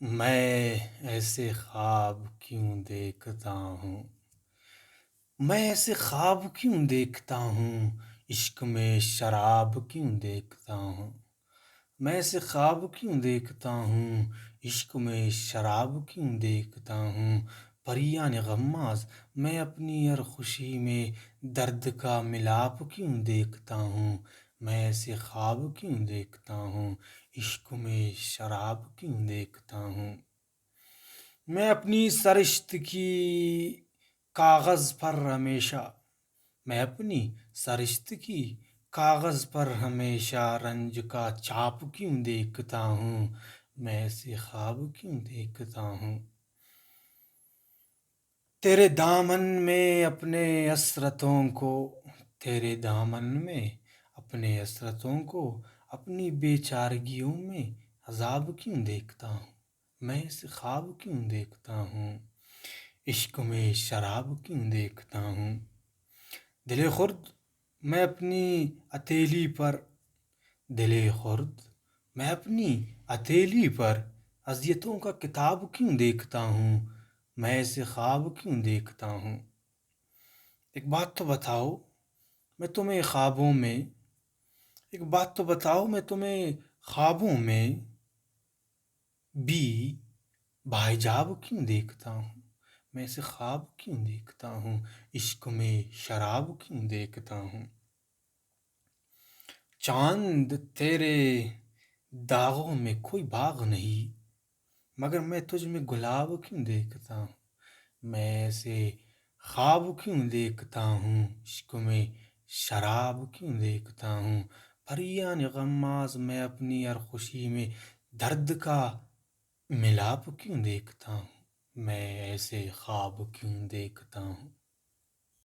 میں ایسے خواب کیوں دیکھتا ہوں؟ میں ایسے خواب کیوں دیکھتا ہوں؟ عشق میں شراب کیوں دیکھتا ہوں؟ میں ایسے خواب کیوں دیکھتا ہوں؟ عشق میں شراب کیوں دیکھتا ہوں؟ پریان غماز میں اپنی ہر خوشی میں درد کا ملاپ کیوں دیکھتا ہوں؟ میں ایسے خواب کیوں دیکھتا ہوں؟ عشق میں شراب کیوں دیکھتا ہوں؟ میں اپنی سرشت کی کاغذ پر ہمیشہ میں اپنی سرشت کی کاغذ پر ہمیشہ رنج کا چھاپ کیوں دیکھتا ہوں؟ میں ایسے خواب کیوں دیکھتا ہوں؟ تیرے دامن میں اپنے حسرتوں کو تیرے دامن میں اپنے حسرتوں کو اپنی بے چارگیوں میں عذاب کیوں دیکھتا ہوں؟ میں ایسے خواب کیوں دیکھتا ہوں؟ عشق میں شراب کیوں دیکھتا ہوں؟ دل خرد میں اپنی اتیلی پر دل خرد میں اپنی اتیلی پر اذیتوں کا کتاب کیوں دیکھتا ہوں؟ میں ایسے خواب کیوں دیکھتا ہوں؟ ایک بات تو بتاؤ میں تمہیں خوابوں میں ایک بات تو بتاؤ میں تمہیں خوابوں میں بھی بھائی کیوں دیکھتا ہوں؟ میں ایسے خواب کیوں دیکھتا ہوں؟ عشق میں شراب کیوں دیکھتا ہوں؟ چاند تیرے داغوں میں کوئی باغ نہیں، مگر میں تجھ میں گلاب کیوں دیکھتا ہوں؟ میں ایسے خواب کیوں دیکھتا ہوں؟ عشق میں شراب کیوں دیکھتا ہوں؟ پریان غماز میں اپنی ہر خوشی میں درد کا ملاپ کیوں دیکھتا ہوں؟ میں ایسے خواب کیوں دیکھتا ہوں؟